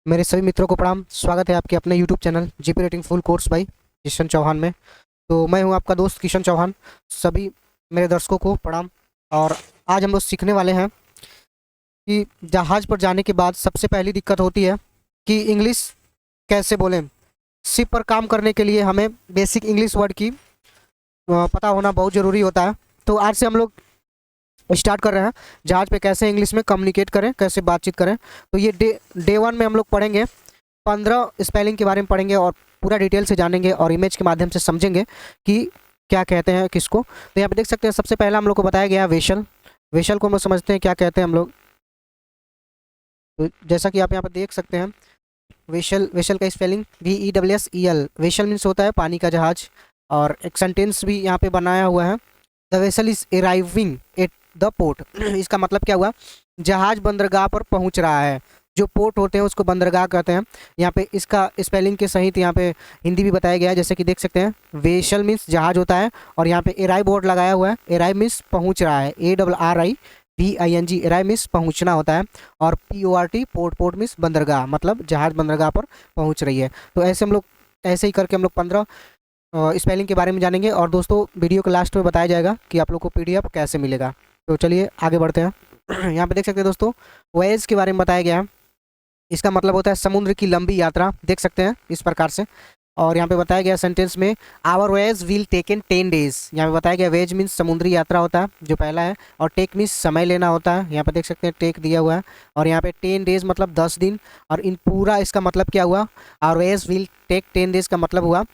मेरे सभी मित्रों को प्रणाम। स्वागत है आपके अपने YouTube channel GP rating full course by Kishan Chauhan में। तो मैं हूं आपका दोस्त किशन चौहान। सभी मेरे दर्शकों को प्रणाम। और आज हम लोग सीखने वाले हैं कि जहाज़ पर जाने के बाद सबसे पहली दिक्कत होती है कि इंग्लिश कैसे बोलें। शिप पर काम करने के लिए हमें बेसिक इंग्लिश वर्ड की पता होना बहुत ज़रूरी होता है। तो आज से हम लोग स्टार्ट कर रहे हैं जहाज़ पे कैसे इंग्लिश में कम्युनिकेट करें, कैसे बातचीत करें। तो ये डे वन में हम लोग पढ़ेंगे 15 स्पेलिंग के बारे में पढ़ेंगे और पूरा डिटेल से जानेंगे और इमेज के माध्यम से समझेंगे कि क्या कहते हैं किसको। तो यहाँ पे देख सकते हैं सबसे पहला हम लोग को बताया गया है वेशल। वेशल को हम लोग समझते हैं क्या कहते हैं हम लोग। तो जैसा कि आप यहाँ पर देख सकते हैं वेशल, वेशल का स्पेलिंग VESSEL। वेशल मीन्स होता है पानी का जहाज। और एक सेंटेंस भी यहाँ पे बनाया हुआ है, the vessel is arriving at the port. इसका मतलब क्या हुआ, जहाज बंदरगाह पर पहुंच रहा है। जो पोर्ट होते हैं उसको बंदरगाह कहते हैं। यहाँ पे इसका स्पेलिंग के सहित यहाँ पे हिंदी भी बताया गया है, जैसे कि देख सकते हैं वेसल मीन्स जहाज होता है और यहाँ पे अराइव बोर्ड लगाया हुआ है। अराइव मीन्स पहुंच रहा है, ARRIVING। अराइव मीन्स पहुंचना होता है। और PORT पोर्ट, पोर्ट मीन्स बंदरगाह, मतलब जहाज बंदरगाह पर पहुंच रही है। तो ऐसे हम लोग ऐसे ही करके हम लोग 15 स्पेलिंग के बारे में जानेंगे। और दोस्तों वीडियो के लास्ट में बताया जाएगा कि आप लोग को PDF कैसे मिलेगा। तो चलिए आगे बढ़ते हैं। यहाँ पे देख सकते हैं दोस्तों वॉयेज के बारे में बताया गया है। इसका मतलब होता है समुद्र की लंबी यात्रा, देख सकते हैं इस प्रकार से। और यहाँ पे बताया गया सेंटेंस में our ways will take in 10 days. यहाँ पे बताया गया वेज मीन्स समुद्री यात्रा होता है जो पहला है, और टेक मीन्स समय लेना होता है। यहाँ पे देख सकते हैं टेक दिया हुआ है। और यहाँ पे 10 डेज मतलब 10 दिन। और इन पूरा इसका मतलब क्या हुआ, our ways will take 10 days का मतलब हुआ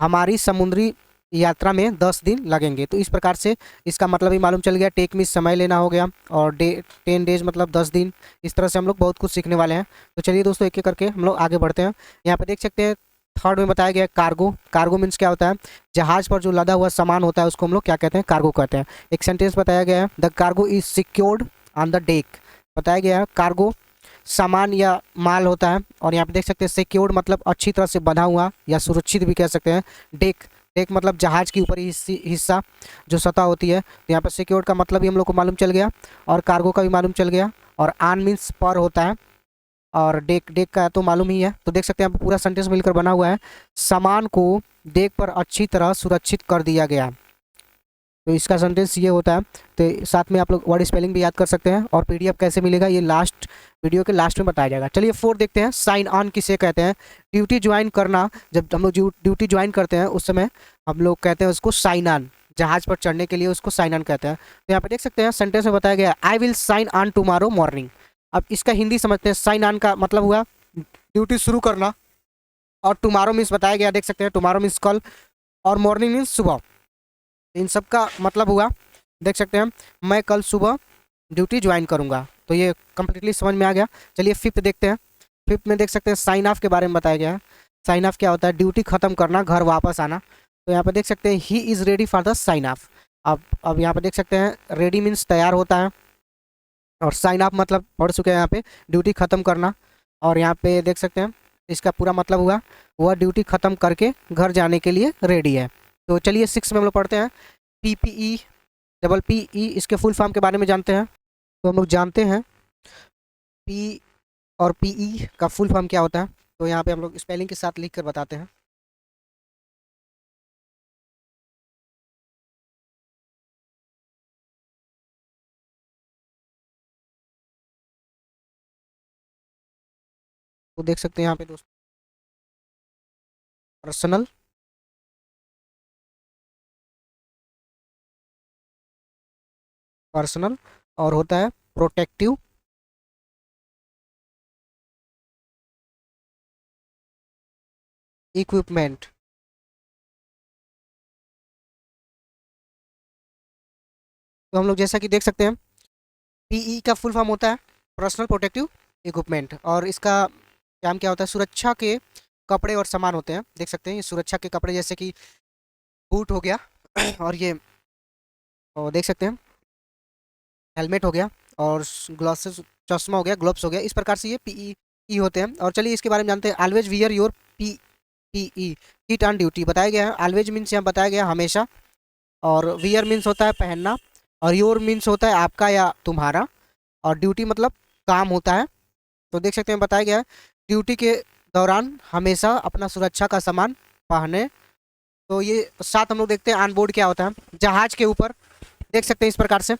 हमारी समुद्री यात्रा में 10 दिन लगेंगे। तो इस प्रकार से इसका मतलब ही मालूम चल गया। टेक मीन्स समय लेना हो गया और 10 डेज मतलब 10 दिन। इस तरह से हम लोग बहुत कुछ सीखने वाले हैं। तो चलिए दोस्तों एक एक करके हम लोग आगे बढ़ते हैं। यहाँ पे देख सकते हैं थर्ड में बताया गया है कार्गो। कार्गो मीन्स क्या होता है, जहाज पर जो लदा हुआ सामान होता है उसको हम लोग क्या कहते हैं, कार्गो कहते हैं। एक सेंटेंस बताया गया है, the cargo is secured on the deck. बताया गया है कार्गो सामान या माल होता है। और यहाँ पे देख सकते हैं सिक्योर्ड मतलब अच्छी तरह से बंधा हुआ या सुरक्षित भी कह सकते हैं। डेक, डेक मतलब जहाज की ऊपरी हिस्सा जो सतह होती है। तो यहाँ पर सिक्योर्ड का मतलब भी हम लोग को मालूम चल गया और कार्गो का भी मालूम चल गया। और आन मीन्स पर होता है और डेक, डेक का तो मालूम ही है। तो देख सकते हैं यहाँ पर पूरा सेंटेंस मिलकर बना हुआ है, सामान को डेक पर अच्छी तरह सुरक्षित कर दिया गया। तो इसका सेंटेंस ये होता है। तो साथ में आप लोग वर्ड स्पेलिंग भी याद कर सकते हैं। और PDF कैसे मिलेगा ये लास्ट वीडियो के लास्ट में बताया जाएगा। चलिए 4 देखते हैं, साइन ऑन किसे कहते हैं। ड्यूटी ज्वाइन करना, जब हम लोग ड्यूटी ज्वाइन करते हैं उस समय हम लोग कहते हैं उसको साइन ऑन। जहाज पर चढ़ने के लिए उसको साइन ऑन कहते हैं। तो यहाँ पे देख सकते हैं सेंटेंस में बताया गया I will sign on tomorrow morning. अब इसका हिंदी समझते हैं। साइन ऑन का मतलब हुआ ड्यूटी शुरू करना। और टुमारो मीन्स बताया गया, देख सकते हैं टुमारो मीन्स कल, और मॉर्निंग मीन्स सुबह। इन सब का मतलब हुआ, देख सकते हैं मैं कल सुबह ड्यूटी ज्वाइन करूंगा। तो ये कंप्लीटली समझ में आ गया। चलिए 5th देखते हैं। 5th में देख सकते हैं साइन ऑफ के बारे में बताया गया है। साइन ऑफ क्या होता है, ड्यूटी खत्म करना, घर वापस आना। तो यहाँ पे देख सकते हैं he is ready for the sign off. अब यहाँ पे देख सकते हैं रेडी मीन्स तैयार होता है और साइन ऑफ मतलब पढ़ चुके हैं यहाँ पे ड्यूटी खत्म करना। और यहाँ पे देख सकते हैं इसका पूरा मतलब हुआ वह ड्यूटी खत्म करके घर जाने के लिए रेडी है। तो चलिए 6 में हम लोग पढ़ते हैं PPE, डबल PE, इसके फुल फॉर्म के बारे में जानते हैं। तो हम लोग जानते हैं P और PE का फुल फॉर्म क्या होता है। तो यहाँ पे हम लोग स्पेलिंग के साथ लिख कर बताते हैं। तो देख सकते हैं यहाँ पे दोस्तों पर्सनल, पर्सनल, और होता है प्रोटेक्टिव इक्विपमेंट। तो हम लोग जैसा कि देख सकते हैं PE का फुल फॉर्म होता है पर्सनल प्रोटेक्टिव इक्विपमेंट। और इसका काम क्या होता है, सुरक्षा के कपड़े और सामान होते हैं। देख सकते हैं ये सुरक्षा के कपड़े जैसे कि बूट हो गया और ये, और देख सकते हैं हेलमेट हो गया और ग्लासेस, चश्मा हो गया, ग्लोव्स हो गया। इस प्रकार से ये PE होते हैं। और चलिए इसके बारे में जानते हैं। Always wear your PPE kit on duty. बताया गया है ऑलवेज मीन्स यहाँ बताया गया हमेशा, और वियर मीन्स होता है पहनना, और योर मीन्स होता है आपका या तुम्हारा, और ड्यूटी मतलब काम होता है। तो देख सकते हैं बताया गया है ड्यूटी के दौरान हमेशा अपना सुरक्षा का सामान पहने। तो ये साथ हम लोग देखते हैं ऑन बोर्ड क्या होता है। जहाज के ऊपर देख सकते हैं इस प्रकार से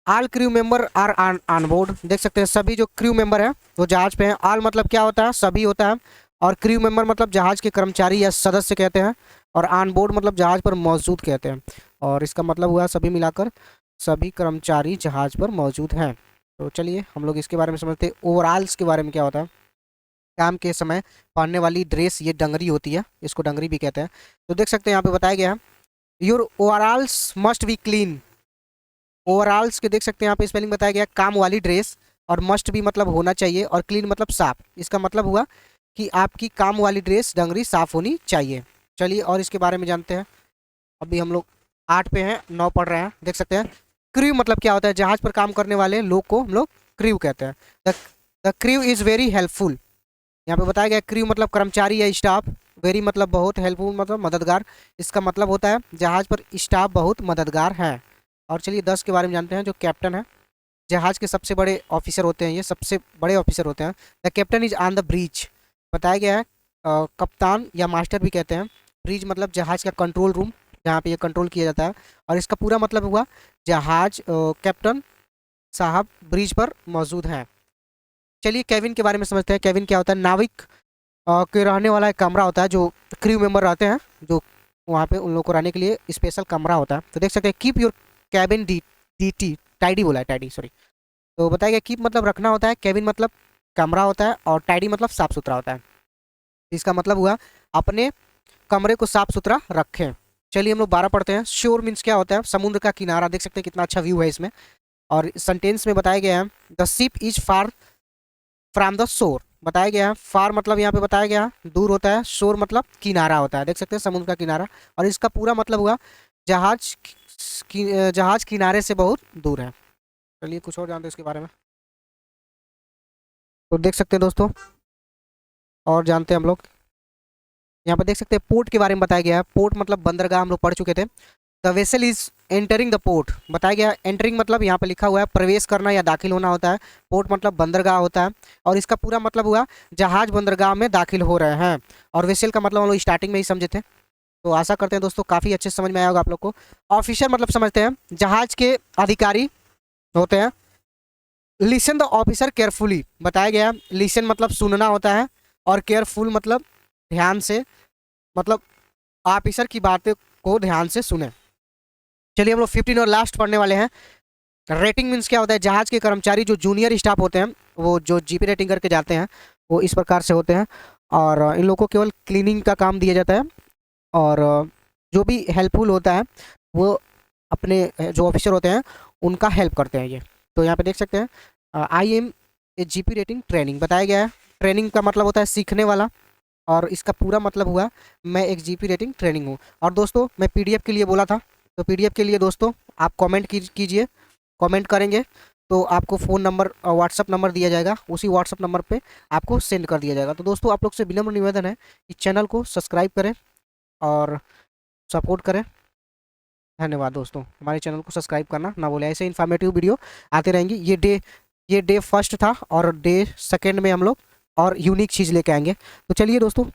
all crew member are on board, देख सकते हैं सभी जो क्रू मेंबर है वो जहाज पे हैं। ऑल मतलब क्या होता है, सभी होता है, और क्रू मेंबर मतलब जहाज के कर्मचारी या सदस्य कहते हैं, और ऑन बोर्ड मतलब जहाज पर मौजूद कहते हैं। और इसका मतलब हुआ सभी मिलाकर सभी कर्मचारी जहाज पर मौजूद हैं। तो चलिए हम लोग इसके बारे में समझते हैं। ओवरऑल्स के बारे में क्या होता है, काम के समय पहनने वाली ड्रेस ये डंगरी होती है, इसको डंगरी भी कहते हैं। तो देख सकते हैं यहाँ पे बताया गया है योर ओवरऑल्स मस्ट बी क्लीन। ओवरऑल्स के देख सकते हैं यहाँ पे स्पेलिंग बताया गया, काम वाली ड्रेस, और मस्ट भी मतलब होना चाहिए, और क्लीन मतलब साफ। इसका मतलब हुआ कि आपकी काम वाली ड्रेस डंगरी साफ होनी चाहिए। चलिए और इसके बारे में जानते हैं। अभी हम लोग 8 पे हैं, 9 पढ़ रहे हैं। देख सकते हैं क्रू मतलब क्या होता है, जहाज पर काम करने वाले लोग को हम लोग क्रू कहते हैं। The crew is very helpful. यहाँ पे बताया गया क्रू मतलब कर्मचारी या स्टाफ, वेरी मतलब बहुत, हेल्पफुल मतलब मददगार। इसका मतलब होता है जहाज पर स्टाफ बहुत मददगार है। और चलिए 10 के बारे में जानते हैं। जो कैप्टन है, जहाज के सबसे बड़े ऑफिसर होते हैं, ये सबसे बड़े ऑफिसर होते हैं। The captain is on the bridge, बताया गया है कप्तान या मास्टर भी कहते हैं। ब्रिज मतलब जहाज का कंट्रोल रूम, जहाँ पे ये कंट्रोल किया जाता है। और इसका पूरा मतलब हुआ जहाज कैप्टन साहब ब्रिज पर मौजूद हैं। चलिए केविन के बारे में समझते हैं। केविन क्या होता है, नाविक के रहने वाला एक कमरा होता है, जो क्रू मेंबर रहते हैं, जो वहाँ पे उन लोगों को रहने के लिए स्पेशल कमरा होता है। तो देख सकते हैं keep your cabin D T tidy बोला है, टाइडी सॉरी। तो बताया गया कीप मतलब रखना होता है, केबिन मतलब कमरा होता है, और टाइडी मतलब साफ सुथरा होता है। इसका मतलब हुआ अपने कमरे को साफ सुथरा रखें। चलिए हम लोग 12 पढ़ते हैं। शोर मीन्स क्या होता है, समुद्र का किनारा। देख सकते हैं कितना अच्छा व्यू है इसमें। और सेंटेंस में बताया गया है the ship is far from the shore, बताया गया है। फार मतलब यहाँ पे बताया गया दूर होता है, शोर मतलब किनारा होता है। देख सकते हैं समुद्र का किनारा। और इसका पूरा मतलब हुआ जहाज जहाज किनारे से बहुत दूर है। चलिए कुछ और जानते हैं इसके बारे में। तो देख सकते हैं दोस्तों, और जानते हैं हम लोग। यहाँ पर देख सकते हैं पोर्ट के बारे में बताया गया है। पोर्ट मतलब बंदरगाह, हम लोग पढ़ चुके थे। The vessel is entering the port, बताया गया एंटरिंग मतलब यहाँ पे लिखा हुआ है प्रवेश करना या दाखिल होना होता है। पोर्ट मतलब बंदरगाह होता है। और इसका पूरा मतलब हुआ जहाज बंदरगाह में दाखिल हो रहे हैं। और वेसल का मतलब हम लोग स्टार्टिंग में ही समझे थे। तो आशा करते हैं दोस्तों काफ़ी अच्छे से समझ में आया होगा आप लोग को। ऑफिसर मतलब समझते हैं जहाज के अधिकारी होते हैं। लिसन द ऑफिसर केयरफुली, बताया गया लिसन मतलब सुनना होता है, और केयरफुल मतलब ध्यान से, मतलब ऑफिसर की बातें को ध्यान से सुने। चलिए हम लोग 15 और लास्ट पढ़ने वाले हैं। रेटिंग मीन्स क्या होता है, जहाज के कर्मचारी जो जूनियर स्टाफ होते हैं, वो जो जीपी रेटिंग करके जाते हैं, वो इस प्रकार से होते हैं। और इन लोगों को केवल क्लीनिंग का काम दिया जाता है। और जो भी हेल्पफुल होता है वो अपने जो ऑफिसर होते हैं उनका हेल्प करते हैं ये। तो यहाँ पे देख सकते हैं I am a GP rating training, बताया गया है। ट्रेनिंग का मतलब होता है सीखने वाला, और इसका पूरा मतलब हुआ मैं एक जीपी रेटिंग ट्रेनिंग हूँ। और दोस्तों मैं पीडीएफ के लिए बोला था, तो पीडीएफ के लिए दोस्तों आप कमेंट कीजिए। कमेंट करेंगे तो आपको फ़ोन नंबर व्हाट्सअप नंबर दिया जाएगा, उसी व्हाट्सअप नंबर पे आपको सेंड कर दिया जाएगा। तो दोस्तों आप लोग से विनम्र निवेदन है कि चैनल को सब्सक्राइब करें और सपोर्ट करें। धन्यवाद दोस्तों, हमारे चैनल को सब्सक्राइब करना ना भूलें। ऐसे इन्फॉर्मेटिव वीडियो आते रहेंगी। ये डे फर्स्ट था, और डे सेकेंड में हम लोग और यूनिक चीज़ लेके आएंगे। तो चलिए दोस्तों